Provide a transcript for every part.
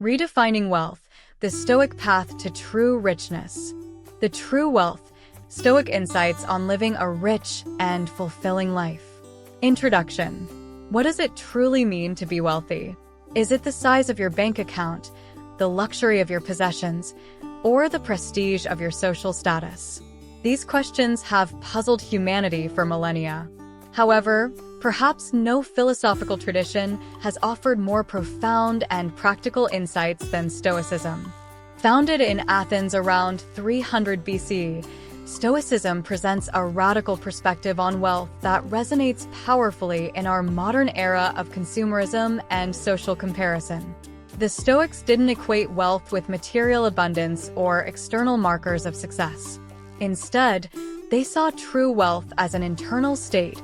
Redefining wealth, the Stoic path to true richness. The true wealth, Stoic insights on living a rich and fulfilling life. Introduction. What does it truly mean to be wealthy? Is it the size of your bank account, the luxury of your possessions, or the prestige of your social status? These questions have puzzled humanity for millennia. However, perhaps no philosophical tradition has offered more profound and practical insights than Stoicism. Founded in Athens around 300 BC, Stoicism presents a radical perspective on wealth that resonates powerfully in our modern era of consumerism and social comparison. The Stoics didn't equate wealth with material abundance or external markers of success. Instead, they saw true wealth as an internal state,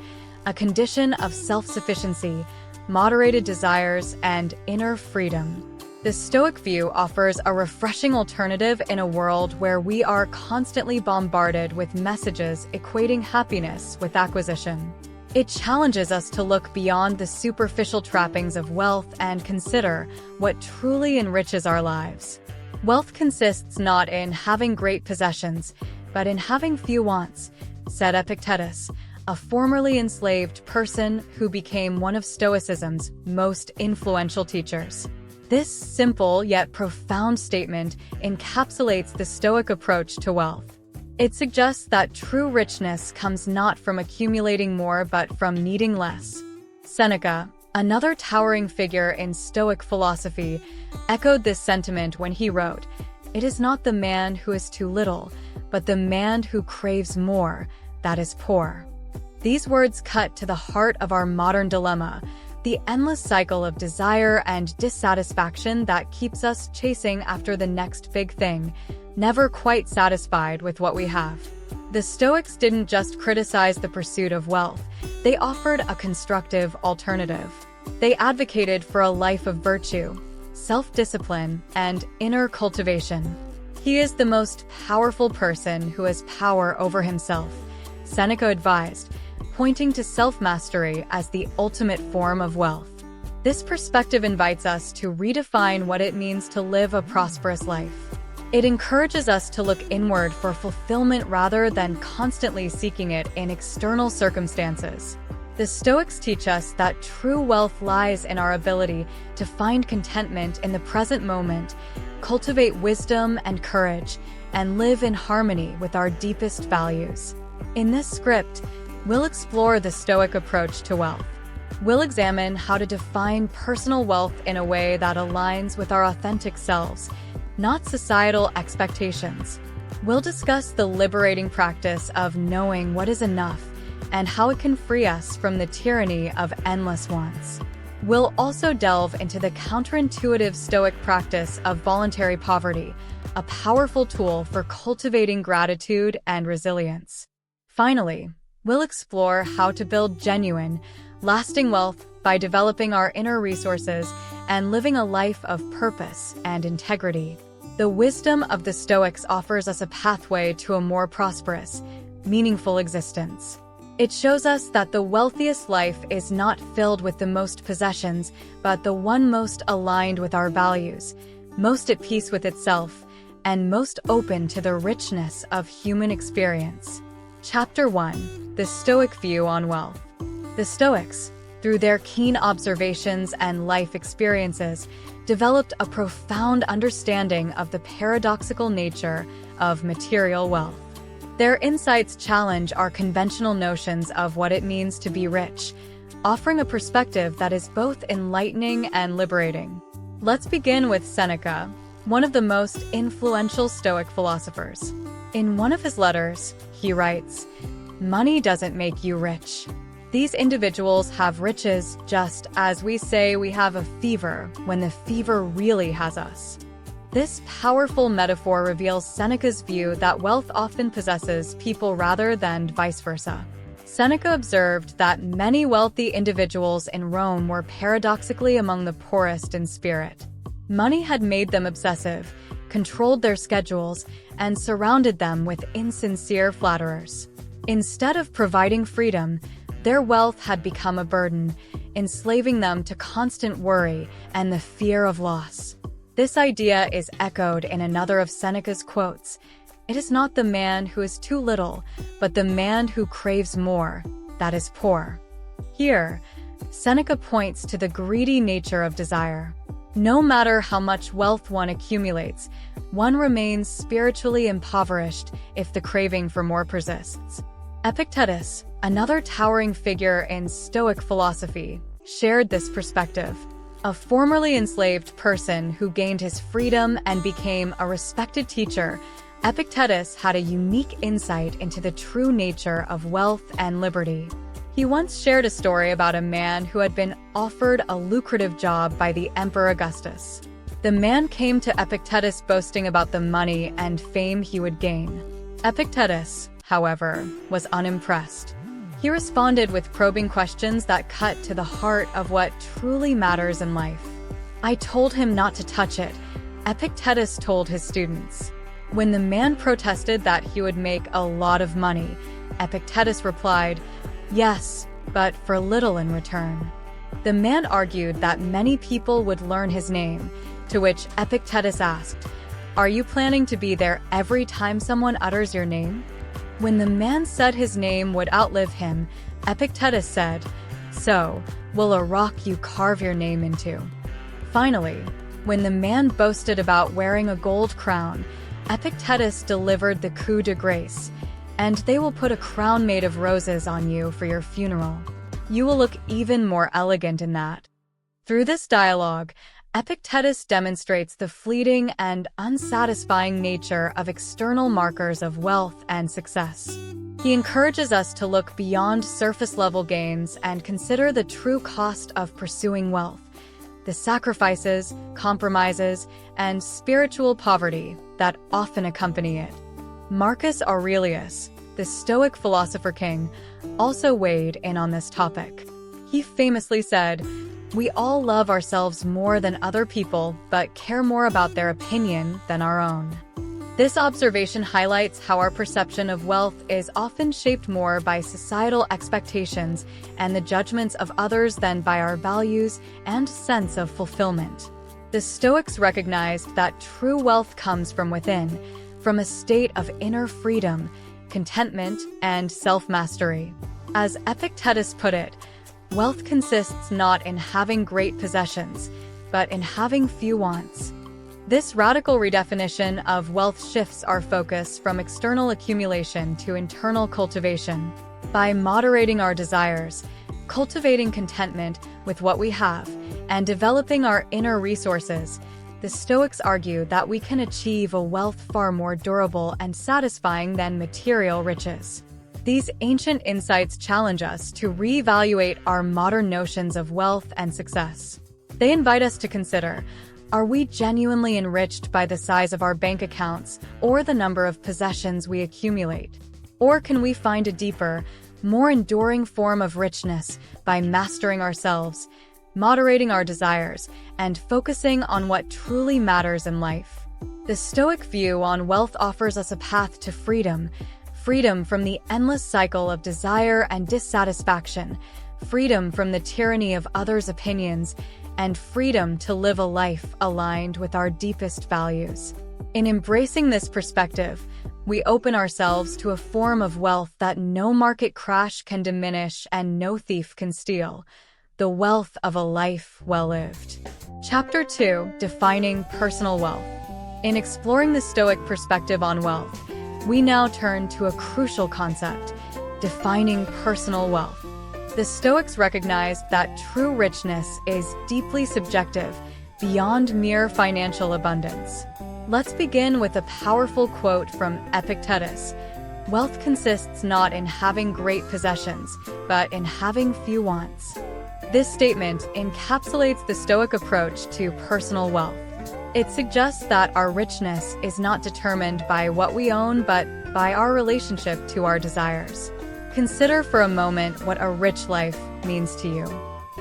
a condition of self-sufficiency, moderated desires, and inner freedom. The Stoic view offers a refreshing alternative in a world where we are constantly bombarded with messages equating happiness with acquisition. It challenges us to look beyond the superficial trappings of wealth and consider what truly enriches our lives. Wealth consists not in having great possessions, but in having few wants, said Epictetus, a formerly enslaved person who became one of Stoicism's most influential teachers. This simple yet profound statement encapsulates the Stoic approach to wealth. It suggests that true richness comes not from accumulating more but from needing less. Seneca, another towering figure in Stoic philosophy, echoed this sentiment when he wrote, "It is not the man who is too little, but the man who craves more, that is poor." These words cut to the heart of our modern dilemma, the endless cycle of desire and dissatisfaction that keeps us chasing after the next big thing, never quite satisfied with what we have. The Stoics didn't just criticize the pursuit of wealth, they offered a constructive alternative. They advocated for a life of virtue, self-discipline, and inner cultivation. He is the most powerful person who has power over himself, Seneca advised, pointing to self-mastery as the ultimate form of wealth. This perspective invites us to redefine what it means to live a prosperous life. It encourages us to look inward for fulfillment rather than constantly seeking it in external circumstances. The Stoics teach us that true wealth lies in our ability to find contentment in the present moment, cultivate wisdom and courage, and live in harmony with our deepest values. In this script, we'll explore the Stoic approach to wealth. We'll examine how to define personal wealth in a way that aligns with our authentic selves, not societal expectations. We'll discuss the liberating practice of knowing what is enough and how it can free us from the tyranny of endless wants. We'll also delve into the counterintuitive Stoic practice of voluntary poverty, a powerful tool for cultivating gratitude and resilience. Finally, we'll explore how to build genuine, lasting wealth by developing our inner resources and living a life of purpose and integrity. The wisdom of the Stoics offers us a pathway to a more prosperous, meaningful existence. It shows us that the wealthiest life is not filled with the most possessions, but the one most aligned with our values, most at peace with itself, and most open to the richness of human experience. Chapter 1. The Stoic View on Wealth. The Stoics, through their keen observations and life experiences, developed a profound understanding of the paradoxical nature of material wealth. Their insights challenge our conventional notions of what it means to be rich, offering a perspective that is both enlightening and liberating. Let's begin with Seneca, one of the most influential Stoic philosophers. In one of his letters, he writes, "Money doesn't make you rich. These individuals have riches just as we say we have a fever when the fever really has us." This powerful metaphor reveals Seneca's view that wealth often possesses people rather than vice versa. Seneca observed that many wealthy individuals in Rome were paradoxically among the poorest in spirit. Money had made them obsessive, controlled their schedules, and surrounded them with insincere flatterers. Instead of providing freedom, their wealth had become a burden, enslaving them to constant worry and the fear of loss. This idea is echoed in another of Seneca's quotes. It is not the man who is too little, but the man who craves more, that is poor. Here, Seneca points to the greedy nature of desire. No matter how much wealth one accumulates, one remains spiritually impoverished if the craving for more persists. Epictetus, another towering figure in Stoic philosophy, shared this perspective. A formerly enslaved person who gained his freedom and became a respected teacher, Epictetus had a unique insight into the true nature of wealth and liberty. He once shared a story about a man who had been offered a lucrative job by the Emperor Augustus. The man came to Epictetus boasting about the money and fame he would gain. Epictetus, however, was unimpressed. He responded with probing questions that cut to the heart of what truly matters in life. "I told him not to touch it," Epictetus told his students. When the man protested that he would make a lot of money, Epictetus replied, "Yes, but for little in return." The man argued that many people would learn his name, to which Epictetus asked, "Are you planning to be there every time someone utters your name?" When the man said his name would outlive him, Epictetus said, "So, will a rock you carve your name into?" Finally, when the man boasted about wearing a gold crown, Epictetus delivered the coup de grace, "And they will put a crown made of roses on you for your funeral. You will look even more elegant in that." Through this dialogue, Epictetus demonstrates the fleeting and unsatisfying nature of external markers of wealth and success. He encourages us to look beyond surface-level gains and consider the true cost of pursuing wealth, the sacrifices, compromises, and spiritual poverty that often accompany it. Marcus Aurelius, the Stoic philosopher king, also weighed in on this topic. He famously said, "We all love ourselves more than other people, but care more about their opinion than our own." This observation highlights how our perception of wealth is often shaped more by societal expectations and the judgments of others than by our values and sense of fulfillment. The Stoics recognized that true wealth comes from within, from a state of inner freedom, contentment, and self-mastery. As Epictetus put it, wealth consists not in having great possessions, but in having few wants. This radical redefinition of wealth shifts our focus from external accumulation to internal cultivation. By moderating our desires, cultivating contentment with what we have, and developing our inner resources, the Stoics argue that we can achieve a wealth far more durable and satisfying than material riches. These ancient insights challenge us to reevaluate our modern notions of wealth and success. They invite us to consider, are we genuinely enriched by the size of our bank accounts or the number of possessions we accumulate? Or can we find a deeper, more enduring form of richness by mastering ourselves, moderating our desires, and focusing on what truly matters in life? The Stoic view on wealth offers us a path to freedom from the endless cycle of desire and dissatisfaction, freedom from the tyranny of others' opinions, and freedom to live a life aligned with our deepest values. In embracing this perspective, we open ourselves to a form of wealth that no market crash can diminish and no thief can steal: the wealth of a life well lived. Chapter 2: Defining Personal Wealth. In exploring the Stoic perspective on wealth, we now turn to a crucial concept: defining personal wealth. The Stoics recognized that true richness is deeply subjective, beyond mere financial abundance. Let's begin with a powerful quote from Epictetus: "Wealth consists not in having great possessions, but in having few wants." This statement encapsulates the Stoic approach to personal wealth. It suggests that our richness is not determined by what we own, but by our relationship to our desires. Consider for a moment what a rich life means to you.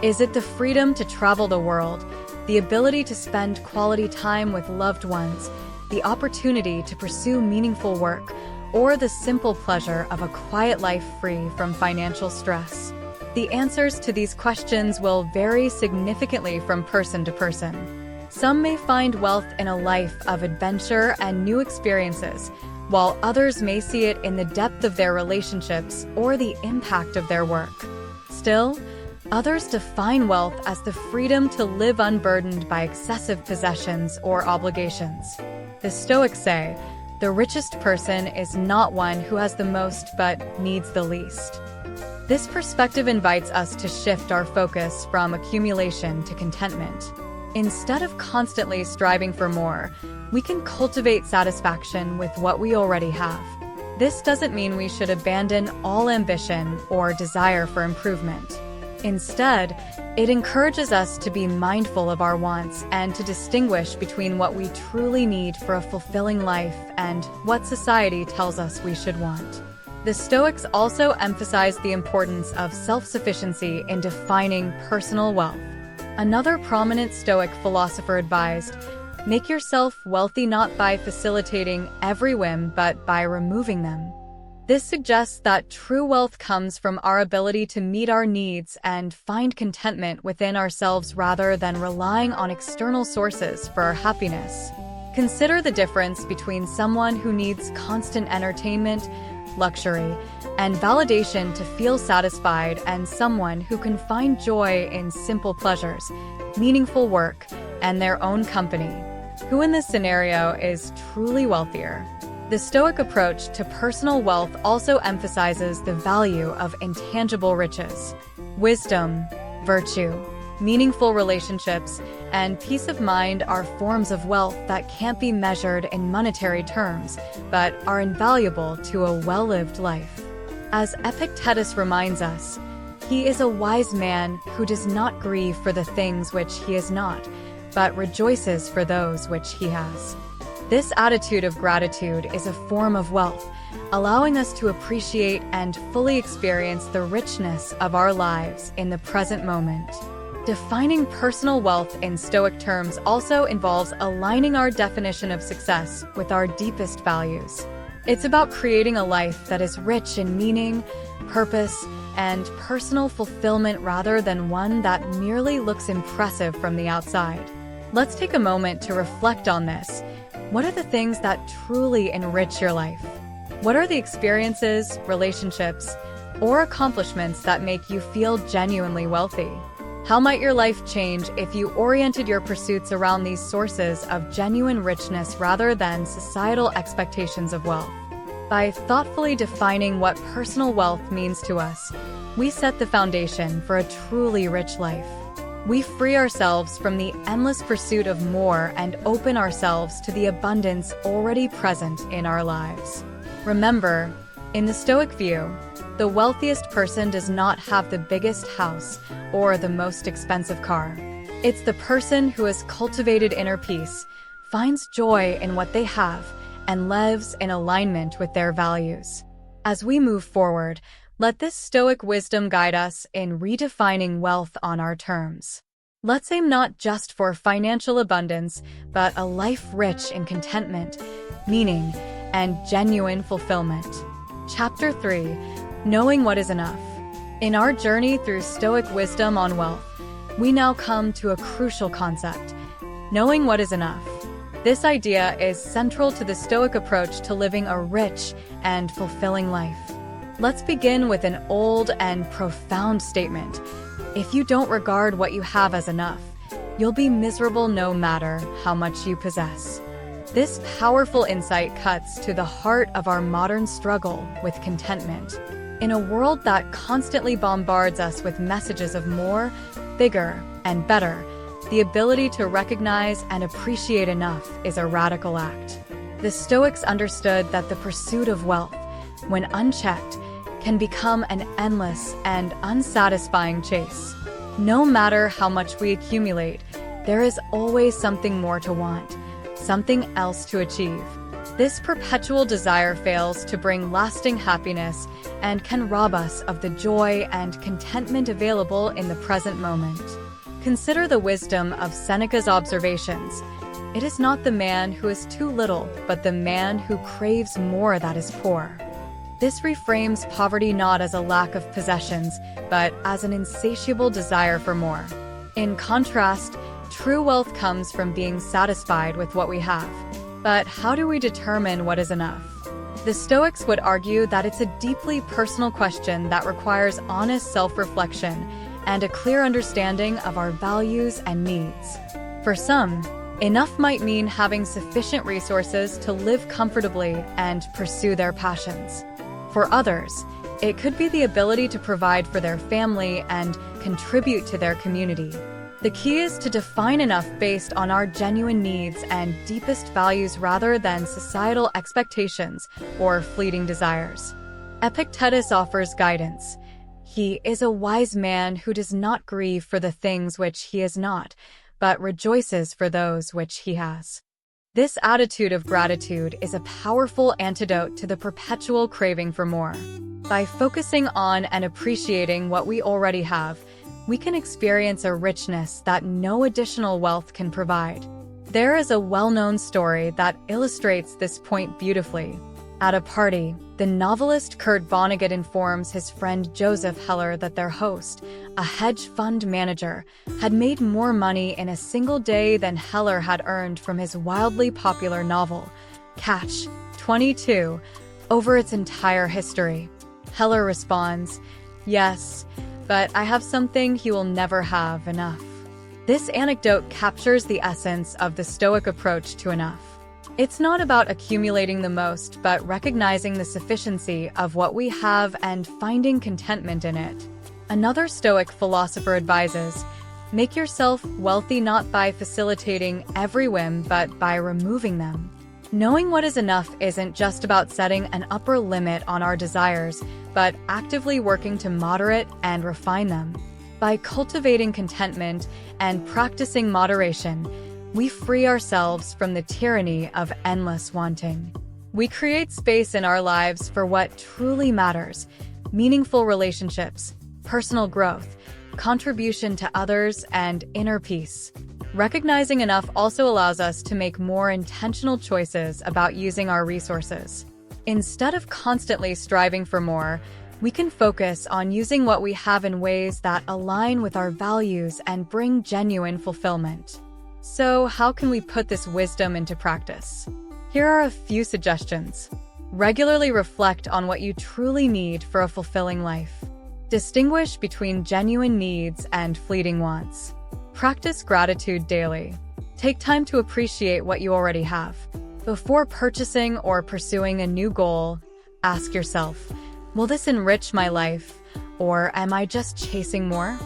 Is it the freedom to travel the world, the ability to spend quality time with loved ones, the opportunity to pursue meaningful work, or the simple pleasure of a quiet life free from financial stress? The answers to these questions will vary significantly from person to person. Some may find wealth in a life of adventure and new experiences, while others may see it in the depth of their relationships or the impact of their work. Still, others define wealth as the freedom to live unburdened by excessive possessions or obligations. The Stoics say, the richest person is not one who has the most but needs the least. This perspective invites us to shift our focus from accumulation to contentment. Instead of constantly striving for more, we can cultivate satisfaction with what we already have. This doesn't mean we should abandon all ambition or desire for improvement. Instead, it encourages us to be mindful of our wants and to distinguish between what we truly need for a fulfilling life and what society tells us we should want. The Stoics also emphasize the importance of self-sufficiency in defining personal wealth. Another prominent Stoic philosopher advised, make yourself wealthy not by facilitating every whim, but by removing them. This suggests that true wealth comes from our ability to meet our needs and find contentment within ourselves rather than relying on external sources for our happiness. Consider the difference between someone who needs constant entertainment, luxury, and validation to feel satisfied and someone who can find joy in simple pleasures, meaningful work, and their own company. Who in this scenario is truly wealthier? The Stoic approach to personal wealth also emphasizes the value of intangible riches. Wisdom, virtue, meaningful relationships, and peace of mind are forms of wealth that can't be measured in monetary terms, but are invaluable to a well-lived life. As Epictetus reminds us, he is a wise man who does not grieve for the things which he is not, but rejoices for those which he has. This attitude of gratitude is a form of wealth, allowing us to appreciate and fully experience the richness of our lives in the present moment. Defining personal wealth in Stoic terms also involves aligning our definition of success with our deepest values. It's about creating a life that is rich in meaning, purpose, and personal fulfillment rather than one that merely looks impressive from the outside. Let's take a moment to reflect on this. What are the things that truly enrich your life? What are the experiences, relationships, or accomplishments that make you feel genuinely wealthy? How might your life change if you oriented your pursuits around these sources of genuine richness rather than societal expectations of wealth? By thoughtfully defining what personal wealth means to us, we set the foundation for a truly rich life. We free ourselves from the endless pursuit of more and open ourselves to the abundance already present in our lives. Remember, in the Stoic view, the wealthiest person does not have the biggest house or the most expensive car. It's the person who has cultivated inner peace, finds joy in what they have, and lives in alignment with their values. As we move forward, let this Stoic wisdom guide us in redefining wealth on our terms. Let's aim not just for financial abundance, but a life rich in contentment, meaning, and genuine fulfillment. Chapter 3: Knowing What is Enough. In our journey through Stoic wisdom on wealth, we now come to a crucial concept: knowing what is enough. This idea is central to the Stoic approach to living a rich and fulfilling life. Let's begin with an old and profound statement. If you don't regard what you have as enough, you'll be miserable no matter how much you possess. This powerful insight cuts to the heart of our modern struggle with contentment. In a world that constantly bombards us with messages of more, bigger, and better, the ability to recognize and appreciate enough is a radical act. The Stoics understood that the pursuit of wealth, when unchecked, can become an endless and unsatisfying chase. No matter how much we accumulate, there is always something more to want, something else to achieve. This perpetual desire fails to bring lasting happiness and can rob us of the joy and contentment available in the present moment. Consider the wisdom of Seneca's observations. It is not the man who is too little, but the man who craves more that is poor. This reframes poverty not as a lack of possessions, but as an insatiable desire for more. In contrast, True wealth comes from being satisfied with what we have. But how do we determine what is enough? The Stoics would argue that it's a deeply personal question that requires honest self-reflection and a clear understanding of our values and needs. For some, enough might mean having sufficient resources to live comfortably and pursue their passions. For others, it could be the ability to provide for their family and contribute to their community. The key is to define enough based on our genuine needs and deepest values rather than societal expectations or fleeting desires. Epictetus offers guidance. He is a wise man who does not grieve for the things which he is not, but rejoices for those which he has. This attitude of gratitude is a powerful antidote to the perpetual craving for more. By focusing on and appreciating what we already have, we can experience a richness that no additional wealth can provide. There is a well-known story that illustrates this point beautifully. At a party, the novelist Kurt Vonnegut informs his friend Joseph Heller that their host, a hedge fund manager, had made more money in a single day than Heller had earned from his wildly popular novel, Catch 22, over its entire history. Heller responds, "Yes, but I have something he will never have enough." This anecdote captures the essence of the Stoic approach to enough. It's not about accumulating the most, but recognizing the sufficiency of what we have and finding contentment in it. Another Stoic philosopher advises, make yourself wealthy not by facilitating every whim, but by removing them. Knowing what is enough isn't just about setting an upper limit on our desires, but actively working to moderate and refine them. By cultivating contentment and practicing moderation, we free ourselves from the tyranny of endless wanting. We create space in our lives for what truly matters: meaningful relationships, personal growth, contribution to others, and inner peace. Recognizing enough also allows us to make more intentional choices about using our resources. Instead of constantly striving for more, we can focus on using what we have in ways that align with our values and bring genuine fulfillment. So, how can we put this wisdom into practice? Here are a few suggestions. Regularly reflect on what you truly need for a fulfilling life. Distinguish between genuine needs and fleeting wants. Practice gratitude daily. Take time to appreciate what you already have. Before purchasing or pursuing a new goal, ask yourself, will this enrich my life, or am I just chasing more?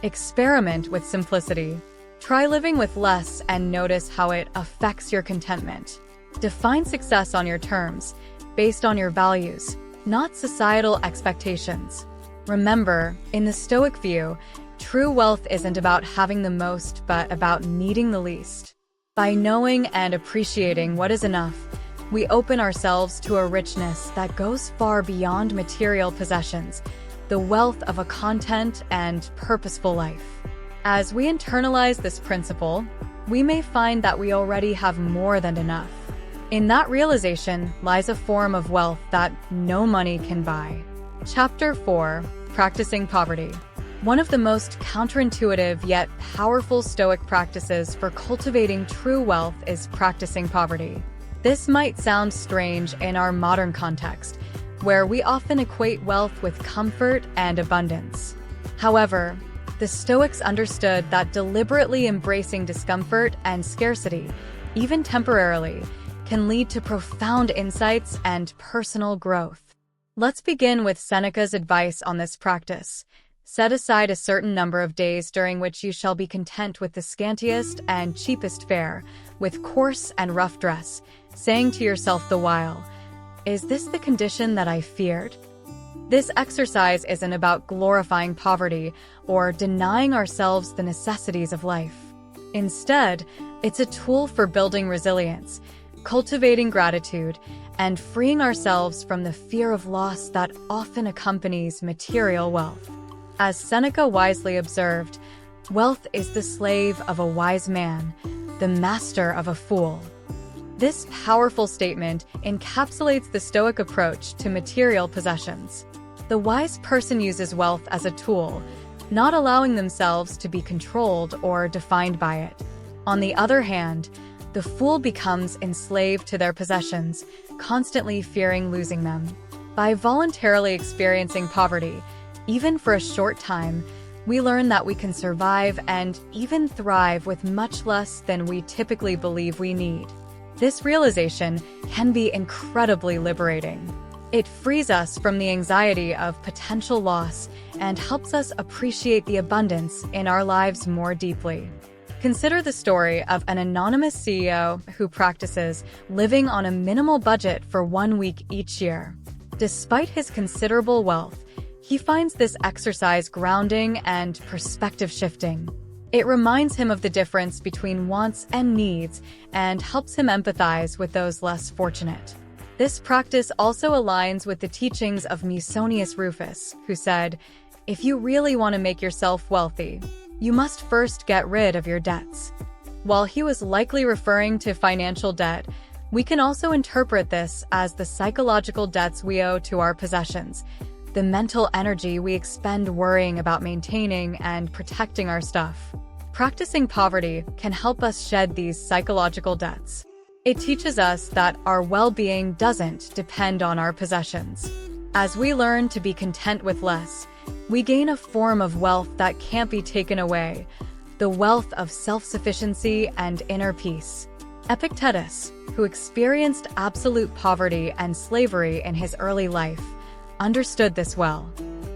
Experiment with simplicity. Try living with less and notice how it affects your contentment. Define success on your terms, based on your values, not societal expectations. Remember, in the Stoic view, true wealth isn't about having the most, but about needing the least. By knowing and appreciating what is enough, we open ourselves to a richness that goes far beyond material possessions, the wealth of a content and purposeful life. As we internalize this principle, we may find that we already have more than enough. In that realization lies a form of wealth that no money can buy. Chapter 4: Practicing Poverty. One of the most counterintuitive yet powerful Stoic practices for cultivating true wealth is practicing poverty. This might sound strange in our modern context, where we often equate wealth with comfort and abundance. However, the Stoics understood that deliberately embracing discomfort and scarcity, even temporarily, can lead to profound insights and personal growth. Let's begin with Seneca's advice on this practice. Set aside a certain number of days during which you shall be content with the scantiest and cheapest fare, with coarse and rough dress, saying to yourself the while, "Is this the condition that I feared?" This exercise isn't about glorifying poverty or denying ourselves the necessities of life. Instead, it's a tool for building resilience, cultivating gratitude, and freeing ourselves from the fear of loss that often accompanies material wealth. As Seneca wisely observed, wealth is the slave of a wise man, the master of a fool. This powerful statement encapsulates the Stoic approach to material possessions. The wise person uses wealth as a tool, not allowing themselves to be controlled or defined by it. On the other hand, the fool becomes enslaved to their possessions, constantly fearing losing them. By voluntarily experiencing poverty, even for a short time, we learn that we can survive and even thrive with much less than we typically believe we need. This realization can be incredibly liberating. It frees us from the anxiety of potential loss and helps us appreciate the abundance in our lives more deeply. Consider the story of an anonymous CEO who practices living on a minimal budget for 1 week each year. Despite his considerable wealth, he finds this exercise grounding and perspective-shifting. It reminds him of the difference between wants and needs and helps him empathize with those less fortunate. This practice also aligns with the teachings of Musonius Rufus, who said, "If you really want to make yourself wealthy, you must first get rid of your debts." While he was likely referring to financial debt, we can also interpret this as the psychological debts we owe to our possessions, the mental energy we expend worrying about maintaining and protecting our stuff. Practicing poverty can help us shed these psychological debts. It teaches us that our well-being doesn't depend on our possessions. As we learn to be content with less, we gain a form of wealth that can't be taken away, the wealth of self-sufficiency and inner peace. Epictetus, who experienced absolute poverty and slavery in his early life, understood this well.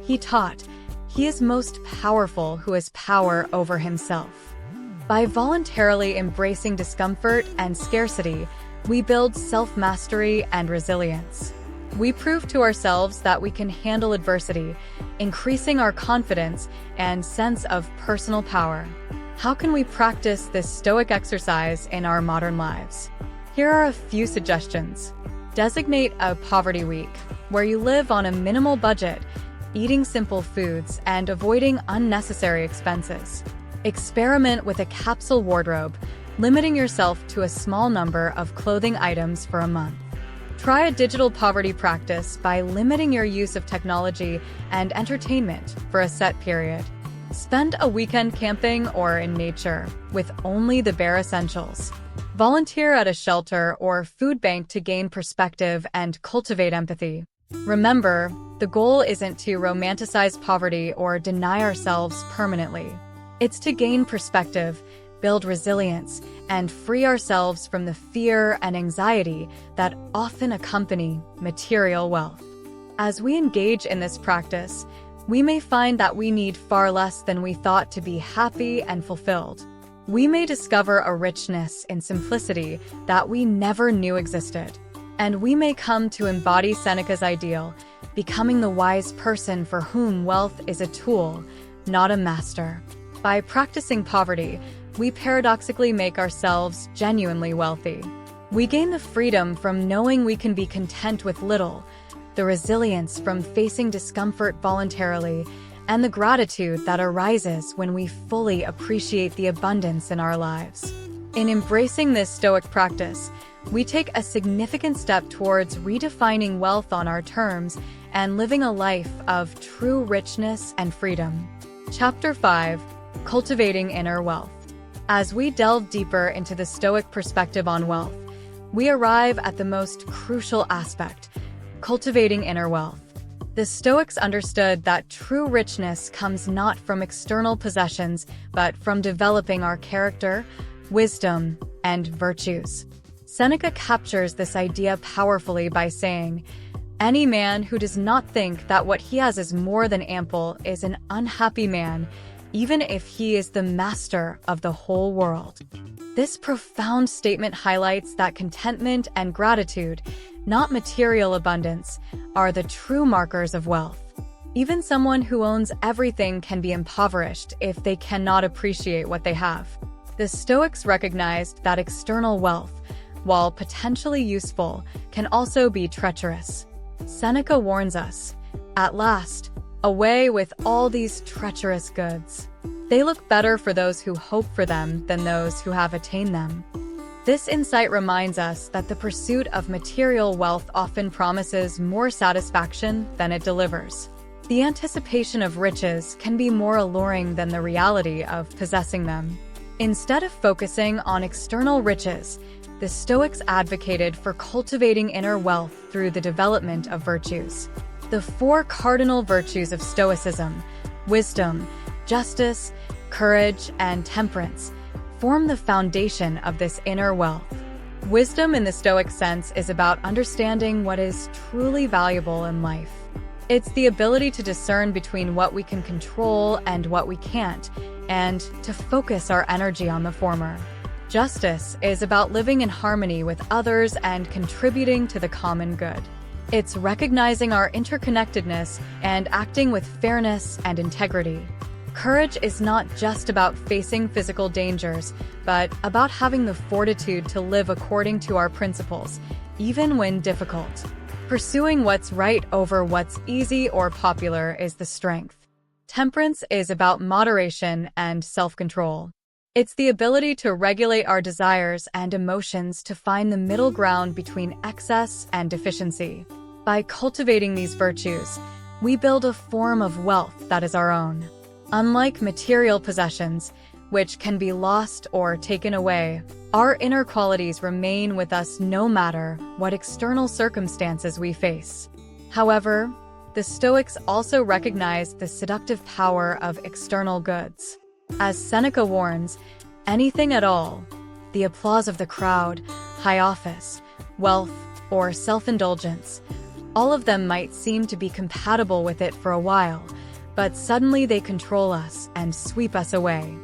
He taught, "He is most powerful who has power over himself." By voluntarily embracing discomfort and scarcity, we build self-mastery and resilience. We prove to ourselves that we can handle adversity, increasing our confidence and sense of personal power. How can we practice this Stoic exercise in our modern lives? Here are a few suggestions. Designate a poverty week, where you live on a minimal budget, eating simple foods and avoiding unnecessary expenses. Experiment with a capsule wardrobe, limiting yourself to a small number of clothing items for a month. Try a digital poverty practice by limiting your use of technology and entertainment for a set period. Spend a weekend camping or in nature with only the bare essentials. Volunteer at a shelter or food bank to gain perspective and cultivate empathy. Remember, the goal isn't to romanticize poverty or deny ourselves permanently. It's to gain perspective, build resilience, and free ourselves from the fear and anxiety that often accompany material wealth. As we engage in this practice, we may find that we need far less than we thought to be happy and fulfilled. We may discover a richness in simplicity that we never knew existed. And we may come to embody Seneca's ideal, becoming the wise person for whom wealth is a tool, not a master. By practicing poverty, we paradoxically make ourselves genuinely wealthy. We gain the freedom from knowing we can be content with little, the resilience from facing discomfort voluntarily, and the gratitude that arises when we fully appreciate the abundance in our lives. In embracing this Stoic practice, we take a significant step towards redefining wealth on our terms and living a life of true richness and freedom. Chapter 5: Cultivating Inner Wealth. As we delve deeper into the Stoic perspective on wealth, we arrive at the most crucial aspect: cultivating inner wealth. The Stoics understood that true richness comes not from external possessions, but from developing our character, wisdom, and virtues. Seneca captures this idea powerfully by saying, "Any man who does not think that what he has is more than ample is an unhappy man, even if he is the master of the whole world." This profound statement highlights that contentment and gratitude, not material abundance, are the true markers of wealth. Even someone who owns everything can be impoverished if they cannot appreciate what they have. The Stoics recognized that external wealth, while potentially useful, can also be treacherous. Seneca warns us, "At last, away with all these treacherous goods. They look better for those who hope for them than those who have attained them." This insight reminds us that the pursuit of material wealth often promises more satisfaction than it delivers. The anticipation of riches can be more alluring than the reality of possessing them. Instead of focusing on external riches, the Stoics advocated for cultivating inner wealth through the development of virtues. The four cardinal virtues of Stoicism, wisdom, justice, courage, and temperance, form the foundation of this inner wealth. Wisdom in the Stoic sense is about understanding what is truly valuable in life. It's the ability to discern between what we can control and what we can't, and to focus our energy on the former. Justice is about living in harmony with others and contributing to the common good. It's recognizing our interconnectedness and acting with fairness and integrity. Courage is not just about facing physical dangers, but about having the fortitude to live according to our principles, even when difficult. Pursuing what's right over what's easy or popular is the strength. Temperance is about moderation and self-control. It's the ability to regulate our desires and emotions to find the middle ground between excess and deficiency. By cultivating these virtues, we build a form of wealth that is our own. Unlike material possessions, which can be lost or taken away, our inner qualities remain with us no matter what external circumstances we face. However, the Stoics also recognize the seductive power of external goods. As Seneca warns, anything at all, the applause of the crowd, high office, wealth, or self-indulgence, all of them might seem to be compatible with it for a while, but suddenly they control us and sweep us away.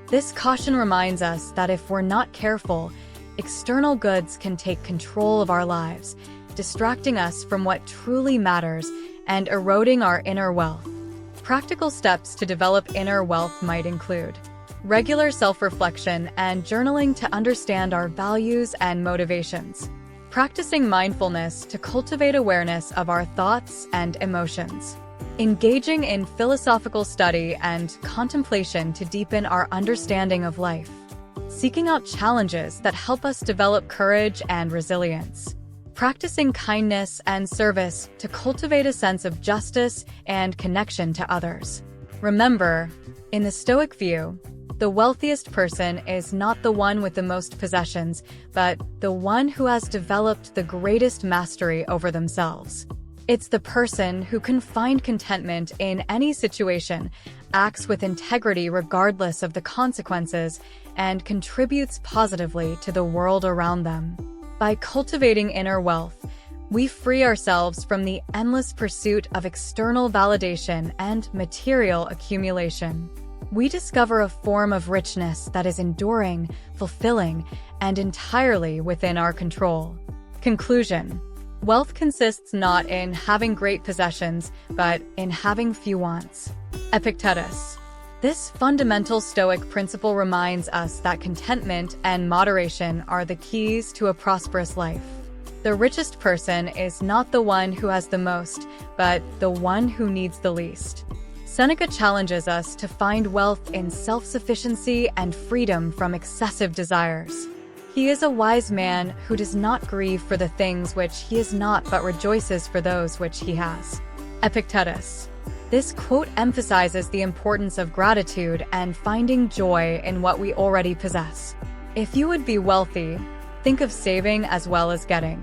This caution reminds us that if we're not careful, external goods can take control of our lives, distracting us from what truly matters and eroding our inner wealth. Practical steps to develop inner wealth might include regular self-reflection and journaling to understand our values and motivations, practicing mindfulness to cultivate awareness of our thoughts and emotions, engaging in philosophical study and contemplation to deepen our understanding of life, seeking out challenges that help us develop courage and resilience, practicing kindness and service to cultivate a sense of justice and connection to others. Remember, in the Stoic view, the wealthiest person is not the one with the most possessions, but the one who has developed the greatest mastery over themselves. It's the person who can find contentment in any situation, acts with integrity regardless of the consequences, and contributes positively to the world around them. By cultivating inner wealth, we free ourselves from the endless pursuit of external validation and material accumulation. We discover a form of richness that is enduring, fulfilling, and entirely within our control. Conclusion: wealth consists not in having great possessions, but in having few wants. Epictetus. This fundamental Stoic principle reminds us that contentment and moderation are the keys to a prosperous life. The richest person is not the one who has the most, but the one who needs the least. Seneca challenges us to find wealth in self-sufficiency and freedom from excessive desires. He is a wise man who does not grieve for the things which he is not but rejoices for those which he has. Epictetus. This quote emphasizes the importance of gratitude and finding joy in what we already possess. If you would be wealthy, think of saving as well as getting.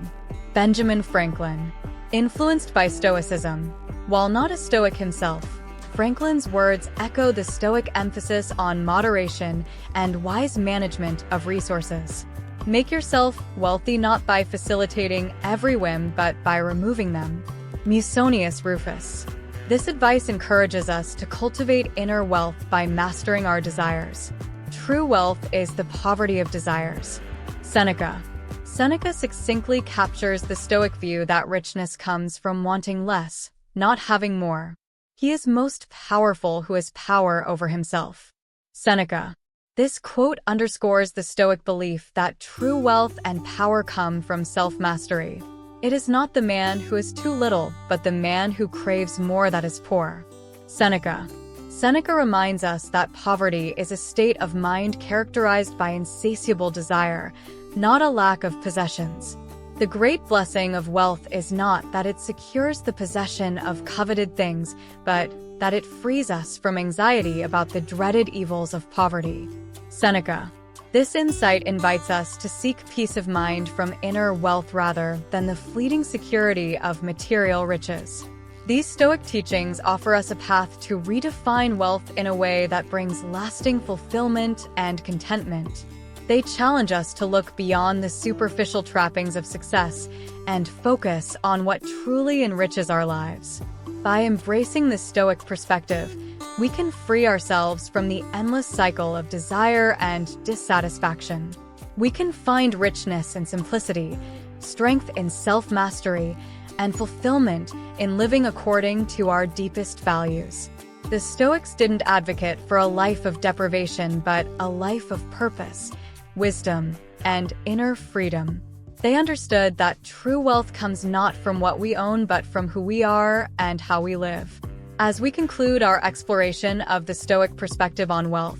Benjamin Franklin. Influenced by Stoicism. While not a Stoic himself, Franklin's words echo the Stoic emphasis on moderation and wise management of resources. Make yourself wealthy not by facilitating every whim but by removing them. Musonius Rufus. This advice encourages us to cultivate inner wealth by mastering our desires. True wealth is the poverty of desires. Seneca. Seneca succinctly captures the Stoic view that richness comes from wanting less, not having more. He is most powerful who has power over himself. Seneca. This quote underscores the Stoic belief that true wealth and power come from self-mastery. It is not the man who is too little, but the man who craves more that is poor. Seneca. Seneca reminds us that poverty is a state of mind characterized by insatiable desire, not a lack of possessions. The great blessing of wealth is not that it secures the possession of coveted things, but that it frees us from anxiety about the dreaded evils of poverty. Seneca. This insight invites us to seek peace of mind from inner wealth rather than the fleeting security of material riches. These Stoic teachings offer us a path to redefine wealth in a way that brings lasting fulfillment and contentment. They challenge us to look beyond the superficial trappings of success and focus on what truly enriches our lives. By embracing the Stoic perspective, we can free ourselves from the endless cycle of desire and dissatisfaction. We can find richness in simplicity, strength in self-mastery, and fulfillment in living according to our deepest values. The Stoics didn't advocate for a life of deprivation, but a life of purpose, wisdom, and inner freedom. They understood that true wealth comes not from what we own, but from who we are and how we live. As we conclude our exploration of the Stoic perspective on wealth,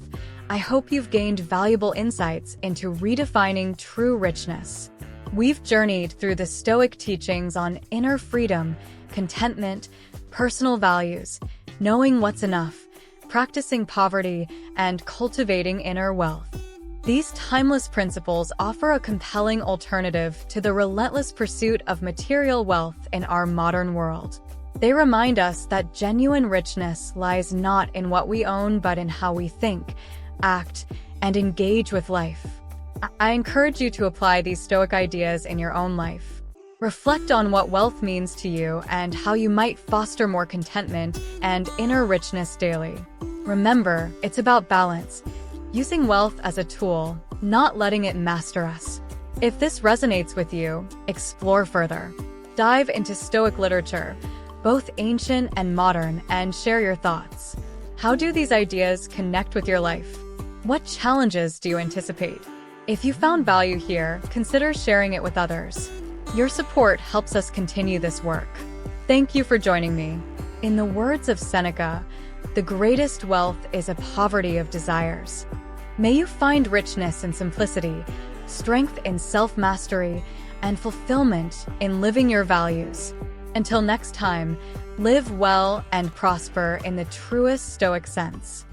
I hope you've gained valuable insights into redefining true richness. We've journeyed through the Stoic teachings on inner freedom, contentment, personal values, knowing what's enough, practicing poverty, and cultivating inner wealth. These timeless principles offer a compelling alternative to the relentless pursuit of material wealth in our modern world. They remind us that genuine richness lies not in what we own, but in how we think, act, and engage with life. I encourage you to apply these Stoic ideas in your own life. Reflect on what wealth means to you and how you might foster more contentment and inner richness daily. Remember, it's about balance, using wealth as a tool, not letting it master us. If this resonates with you, explore further. Dive into Stoic literature, both ancient and modern, and share your thoughts. How do these ideas connect with your life? What challenges do you anticipate? If you found value here, consider sharing it with others. Your support helps us continue this work. Thank you for joining me. In the words of Seneca, the greatest wealth is a poverty of desires. May you find richness in simplicity, strength in self-mastery, and fulfillment in living your values. Until next time, live well and prosper in the truest Stoic sense.